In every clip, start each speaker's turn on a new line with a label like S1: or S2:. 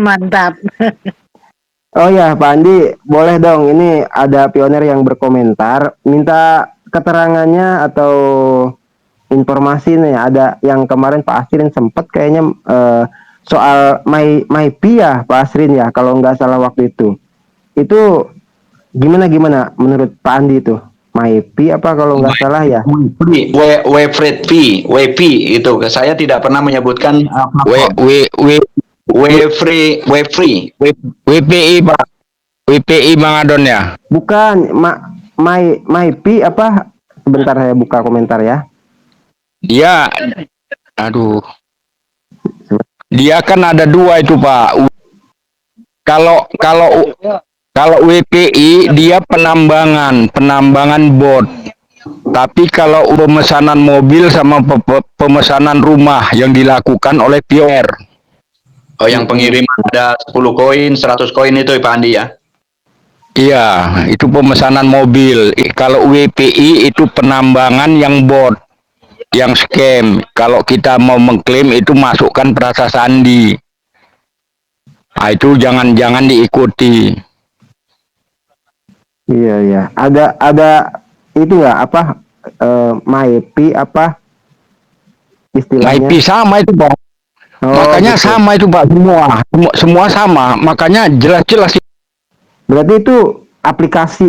S1: Mantap.
S2: Oh ya, Pak Andi, boleh dong. Ini ada pioner yang berkomentar, minta keterangannya atau informasi nih. Ada yang kemarin Pak Asrin sempat kayaknya soal MyPi ya, Pak Asrin ya, kalau nggak salah waktu itu. Itu gimana menurut Pak Andi itu? MyPi apa kalau nggak salah ya?
S3: WP itu saya tidak pernah menyebutkan
S4: W
S3: platform.
S4: W W WPI Pak, WPI Bang Adon ya.
S2: Bukan, MyPi apa? Sebentar saya buka komentar ya.
S4: Dia, aduh, dia kan ada dua itu Pak. Kalau kalau kalau WPI dia penambangan bot. Tapi kalau pemesanan mobil sama pemesanan rumah yang dilakukan oleh pioner.
S3: Oh, yang pengiriman ada 10 koin, 100 koin itu Pak Andi ya?
S4: Iya, itu pemesanan mobil. Kalau WPI itu penambangan yang bot, yang scam. Kalau kita mau mengklaim itu masukkan perasa sandi. Nah, itu jangan diikuti.
S2: Iya. Ada itu ya apa MyPi apa istilahnya?
S4: MyPi sama itu Pak.
S2: Oh,
S4: Makanya
S2: gitu.
S4: sama itu Pak, semua sama. Makanya jelas-jelas.
S2: Berarti itu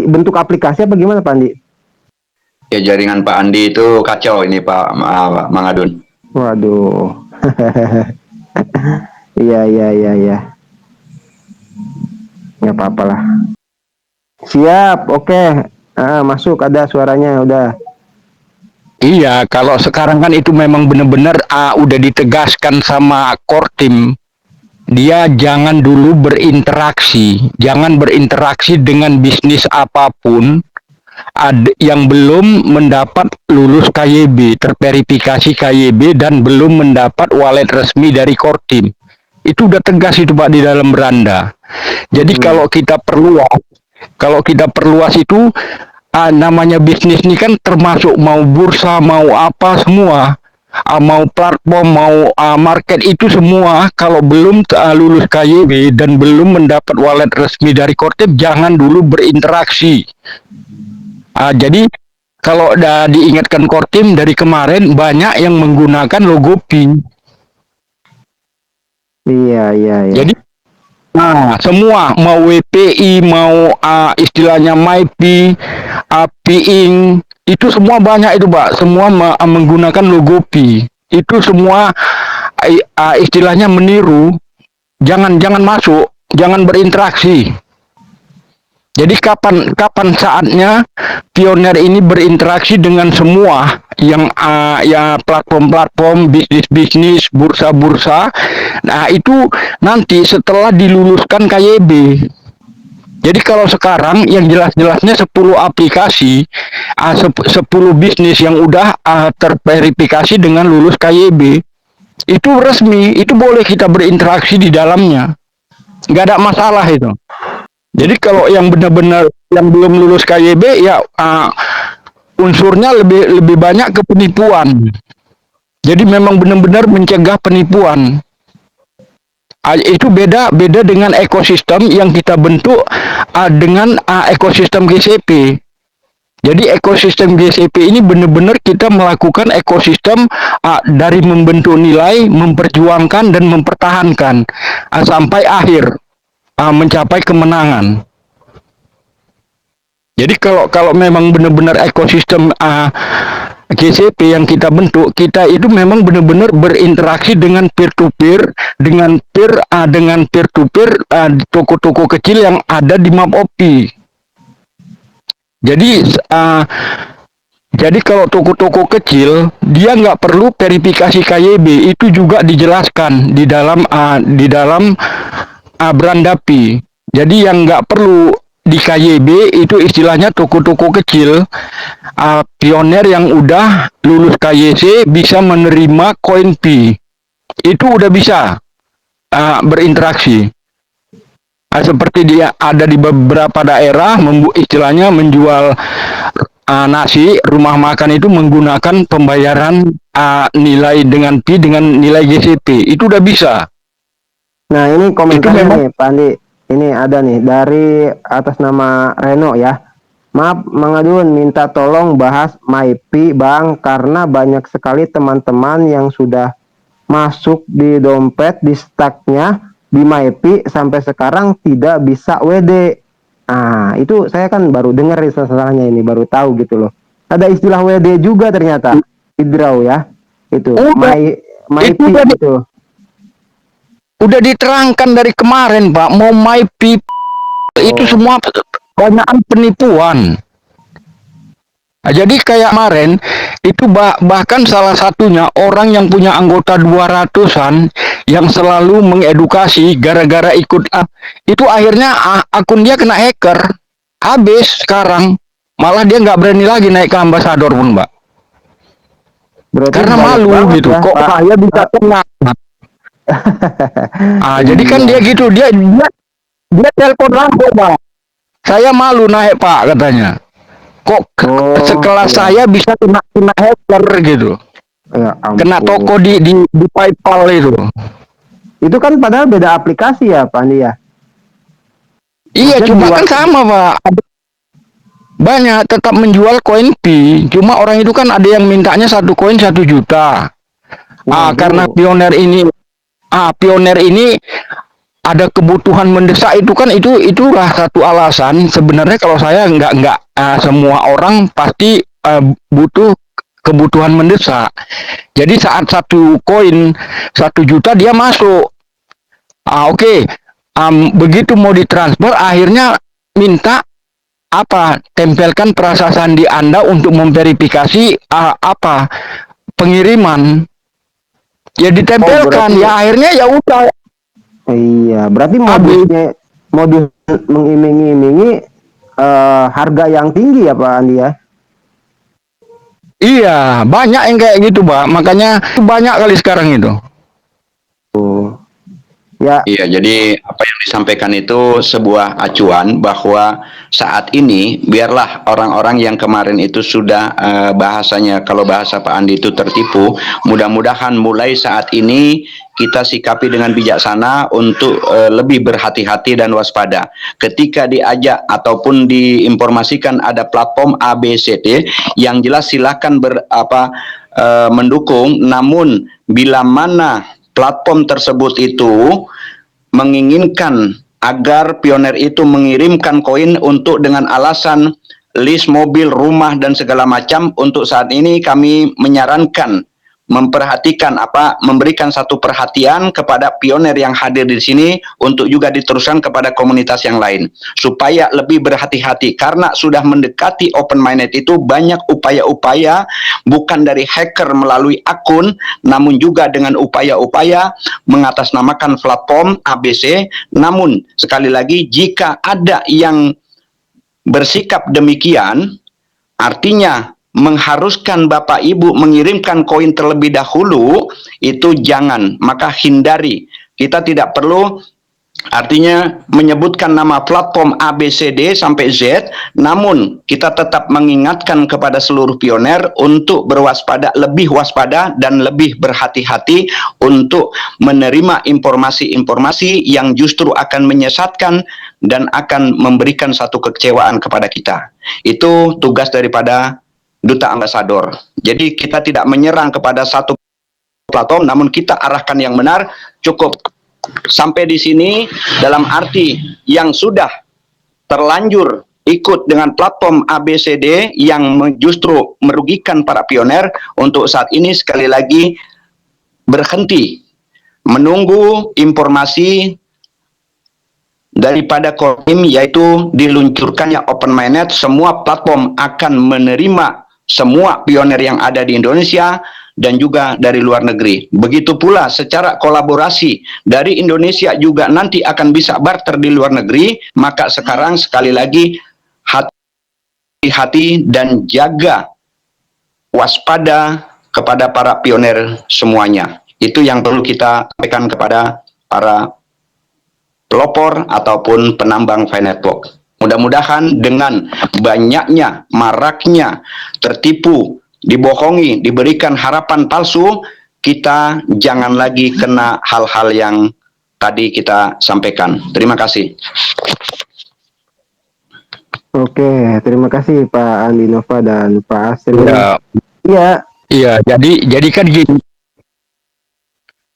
S2: bentuk aplikasi apa gimana Pak Andi?
S3: Ya, jaringan Pak Andi itu kacau ini Pak Mang Adun.
S2: Waduh. Iya. Nggak apa-apa lah. Siap, oke. Masuk ada suaranya udah.
S4: Iya, kalau sekarang kan itu memang benar-benar udah ditegaskan sama core team. Dia jangan dulu jangan berinteraksi dengan bisnis apapun yang belum mendapat lulus KYB, terverifikasi KYB dan belum mendapat wallet resmi dari core team. Itu udah tegas itu Pak di dalam beranda. Jadi kalau kita perluas itu namanya bisnis ini kan termasuk mau bursa, mau apa semua. Mau platform, mau market itu semua kalau belum lulus KYB dan belum mendapat wallet resmi dari Kortip jangan dulu berinteraksi. Jadi kalau udah diingatkan Kortim dari kemarin banyak yang menggunakan logo PIN.
S2: Iya.
S4: Jadi semua mau WPI, mau istilahnya MyPi, Piing, itu semua banyak itu Pak, semua menggunakan logo Pi. Itu semua istilahnya meniru, jangan masuk, jangan berinteraksi. Jadi kapan saatnya pioner ini berinteraksi dengan semua yang ya platform-platform bisnis, bursa-bursa. Nah, itu nanti setelah diluluskan KYB. Jadi kalau sekarang yang jelas-jelasnya 10 aplikasi, 10 bisnis yang udah terverifikasi dengan lulus KYB, itu resmi, itu boleh kita berinteraksi di dalamnya. Nggak ada masalah itu. Jadi kalau yang benar-benar yang belum lulus KYB ya unsurnya lebih banyak ke penipuan. Jadi memang benar-benar mencegah penipuan. Itu beda dengan ekosistem yang kita bentuk dengan ekosistem GCP. Jadi ekosistem GCP ini benar-benar kita melakukan ekosistem dari membentuk nilai, memperjuangkan dan mempertahankan sampai akhir mencapai kemenangan. Jadi kalau memang benar-benar ekosistem GCP yang kita bentuk, kita itu memang benar-benar berinteraksi dengan peer-to-peer, dengan peer-to-peer toko-toko kecil yang ada di Mapopi. Jadi kalau toko-toko kecil dia nggak perlu verifikasi KYB, itu juga dijelaskan di dalam Brandapi. Jadi yang nggak perlu di KYB itu istilahnya toko-toko kecil, pioner yang udah lulus KYC bisa menerima koin Pi. Itu udah bisa berinteraksi. Seperti dia ada di beberapa daerah istilahnya menjual nasi, rumah makan itu menggunakan pembayaran nilai dengan Pi dengan nilai GCP. Itu udah bisa.
S2: Nah, ini
S4: Itu
S2: komentarnya
S4: memang
S2: nih, Pak Andi. Ini ada nih dari atas nama Reno ya. Maaf, Mang Adun minta tolong bahas MyPi Bang karena banyak sekali teman-teman yang sudah masuk di dompet di stacknya di MyPi sampai sekarang tidak bisa WD. Ah, itu saya kan baru dengar masalahnya ini, baru tahu gitu loh. Ada istilah WD juga ternyata. Withdraw ya. Itu
S4: udah itu
S2: MyPi itu.
S4: udah diterangkan dari kemarin Pak, mau MyPi itu
S2: Oh,
S4: semua banyakan penipuan. Nah, jadi kayak kemarin itu bahkan salah satunya orang yang punya anggota 200-an yang selalu mengedukasi gara-gara ikut itu akhirnya akun dia kena hacker. Habis sekarang malah dia nggak berani lagi naik ke ambasador pun, Mbak.
S2: berarti
S4: Karena
S2: banyak
S4: malu
S2: banget
S4: gitu.
S2: ya,
S4: Kok
S2: Pak.
S4: saya bisa kena? Jadi kan dia
S2: Iya.
S4: gitu, dia telepon langsung, Pak. Saya malu naik, Pak, katanya. Kok
S2: Oh,
S4: sekelas
S2: iya.
S4: saya bisa kena hacker gitu.
S2: Ya
S4: Kena
S2: ampun.
S4: toko di PayPal itu.
S2: Itu kan padahal beda aplikasi ya, Pak Andi ya.
S4: Iya,
S2: Maksudnya di
S4: cuma
S2: luar.
S4: kan sama, Pak. Banyak tetap menjual koin Pi. Cuma orang itu kan ada yang mintanya satu koin 1 juta. Karena
S2: Waduh.
S4: pioner ini ada kebutuhan mendesak itu kan itulah satu alasan. Sebenarnya kalau saya nggak semua orang pasti butuh kebutuhan mendesak. Jadi saat satu koin 1 juta dia masuk. Oke. Begitu mau ditransfer akhirnya minta tempelkan perasa sandi Anda untuk memverifikasi pengiriman. Ya ditempelkan,
S2: Berarti
S4: ya akhirnya ya udah
S2: iya, berarti
S4: habis.
S2: modus mengiming-imingi harga yang tinggi ya Pak Andi ya.
S4: Iya, banyak yang kayak gitu, Pak. Makanya banyak kali sekarang itu.
S2: Oh. Ya,
S3: Iya, jadi apa yang disampaikan itu sebuah acuan bahwa saat ini biarlah orang-orang yang kemarin itu sudah bahasanya kalau bahasa Pak Andi itu tertipu, mudah-mudahan mulai saat ini kita sikapi dengan bijaksana untuk lebih berhati-hati dan waspada. Ketika diajak ataupun diinformasikan ada platform ABCD, yang jelas silakan mendukung, namun bila mana platform tersebut itu menginginkan agar pioner itu mengirimkan koin untuk dengan alasan list mobil, rumah dan segala macam, untuk saat ini kami menyarankan memperhatikan memberikan satu perhatian kepada pioner yang hadir di sini untuk juga diteruskan kepada komunitas yang lain supaya lebih berhati-hati karena sudah mendekati open minded itu banyak upaya-upaya bukan dari hacker melalui akun namun juga dengan upaya-upaya mengatasnamakan platform ABC. Namun sekali lagi jika ada yang bersikap demikian artinya mengharuskan Bapak Ibu mengirimkan koin terlebih dahulu, itu jangan, maka hindari. Kita tidak perlu artinya menyebutkan nama platform A, B, C, D sampai Z, namun kita tetap mengingatkan kepada seluruh pioner untuk berwaspada, lebih waspada dan lebih berhati-hati untuk menerima informasi-informasi yang justru akan menyesatkan dan akan memberikan satu kekecewaan kepada kita. Itu tugas daripada Duta Ambasador. Jadi kita tidak menyerang kepada satu platform, namun kita arahkan yang benar. Cukup sampai di sini dalam arti yang sudah terlanjur ikut dengan platform ABCD yang justru merugikan para pioner, untuk saat ini sekali lagi berhenti menunggu informasi daripada Kodim, yaitu diluncurkannya open mainnet. Semua platform akan menerima semua pioner yang ada di Indonesia dan juga dari luar negeri. Begitu pula secara kolaborasi dari Indonesia juga nanti akan bisa barter di luar negeri. Maka sekarang sekali lagi hati-hati dan jaga waspada kepada para pioner semuanya. Itu yang perlu kita sampaikan kepada para pelopor ataupun penambang Fine Network. Mudah-mudahan dengan banyaknya, maraknya tertipu, dibohongi, diberikan harapan palsu, kita jangan lagi kena hal-hal yang tadi kita sampaikan. Terima kasih.
S2: Oke, terima kasih Pak Andi Nova dan Pak Asri.
S4: Ya,
S2: Iya,
S4: iya. Jadi kan gini.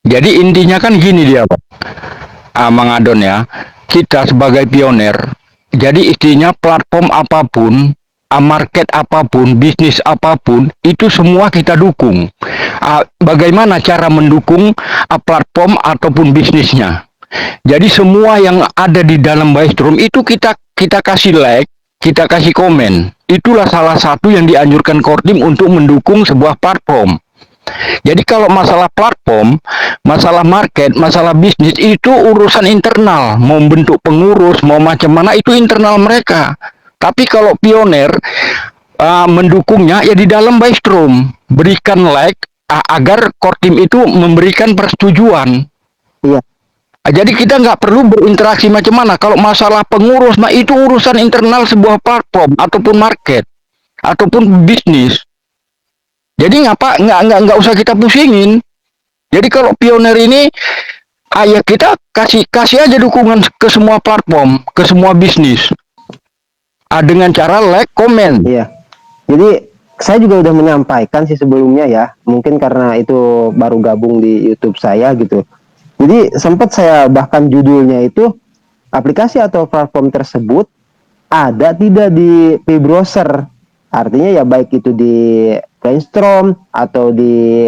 S4: Jadi intinya kan gini dia, Pak. Mang Adon ya. Kita sebagai pioner. Jadi istinya platform apapun, market apapun, bisnis apapun, itu semua kita dukung. Bagaimana cara mendukung platform ataupun bisnisnya? Jadi semua yang ada di dalam Bystrom itu kita kasih like, kita kasih komen. Itulah salah satu yang dianjurkan Kordim untuk mendukung sebuah platform. Jadi kalau masalah platform, masalah market, masalah bisnis itu urusan internal. Mau bentuk pengurus, mau macam mana itu internal mereka. Tapi kalau pioner mendukungnya ya di dalam Bystrom. Berikan like agar Kordim itu memberikan persetujuan.
S2: iya.
S4: Jadi kita nggak perlu berinteraksi macam mana. Kalau masalah pengurus, nah itu urusan internal sebuah platform ataupun market ataupun bisnis. Jadi nggak usah kita pusingin. Jadi kalau pioner ini, ya kita kasih aja dukungan ke semua platform, ke semua bisnis. Dengan cara like, komen.
S2: Iya. Jadi saya juga udah menyampaikan sih sebelumnya ya. Mungkin karena itu baru gabung di YouTube saya gitu. Jadi sempat saya bahkan judulnya itu aplikasi atau platform tersebut ada tidak di browser. Artinya ya baik itu di Brainstorm atau di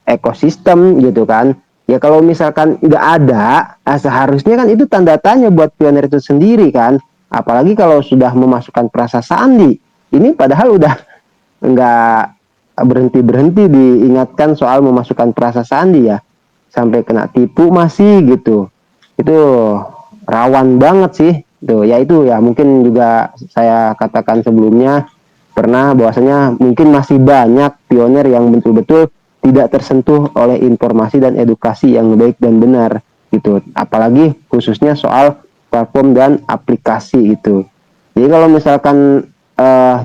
S2: ekosistem gitu kan. Ya kalau misalkan nggak ada, seharusnya kan itu tanda tanya buat pioner itu sendiri kan. Apalagi kalau sudah memasukkan frasa sandi. Ini padahal udah nggak berhenti diingatkan soal memasukkan frasa sandi ya. Sampai kena tipu masih gitu. Itu rawan banget sih. Tuh, ya itu ya mungkin juga saya katakan sebelumnya pernah bahwasanya mungkin masih banyak pioner yang betul-betul tidak tersentuh oleh informasi dan edukasi yang baik dan benar gitu. Apalagi khususnya soal platform dan aplikasi itu. Jadi kalau misalkan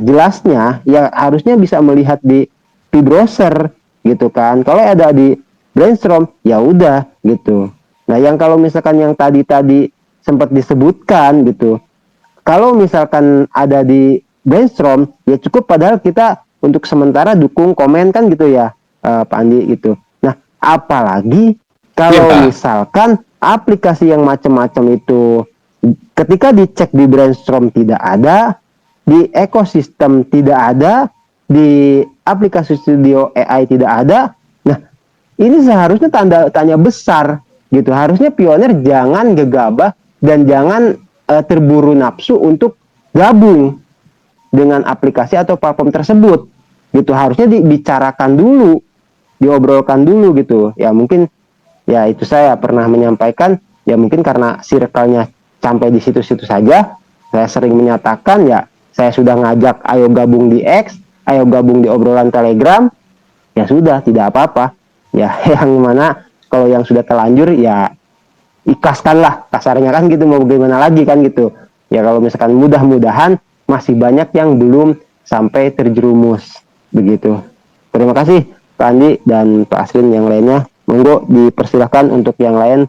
S2: jelasnya ya harusnya bisa melihat di browser gitu kan. Kalau ada di Brainstorm ya udah gitu. Nah, yang kalau misalkan yang tadi sempat disebutkan gitu. Kalau misalkan ada di Brainstorm ya cukup padahal kita untuk sementara dukung komen kan gitu ya Pak Andi gitu. Nah, apalagi kalau misalkan aplikasi yang macam-macam itu ketika dicek di Brainstorm tidak ada, di ekosistem tidak ada, di aplikasi studio AI tidak ada. Nah, ini seharusnya tanda tanya besar gitu. Harusnya pioner jangan gegabah dan jangan terburu nafsu untuk gabung dengan aplikasi atau platform tersebut. Gitu harusnya dibicarakan dulu, diobrolkan dulu gitu. Ya mungkin ya itu saya pernah menyampaikan ya mungkin karena circle-nya sampai di situ-situ saja. Saya sering menyatakan ya saya sudah ngajak ayo gabung di X, ayo gabung di obrolan Telegram. Ya sudah tidak apa-apa. Ya yang mana kalau yang sudah terlanjur ya ikhlaskanlah kasarnya kan gitu, mau bagaimana lagi kan gitu. Ya kalau misalkan mudah-mudahan masih banyak yang belum sampai terjerumus begitu. Terima kasih Pak Andi dan Pak Asrin yang lainnya. Monggo dipersilahkan untuk yang lain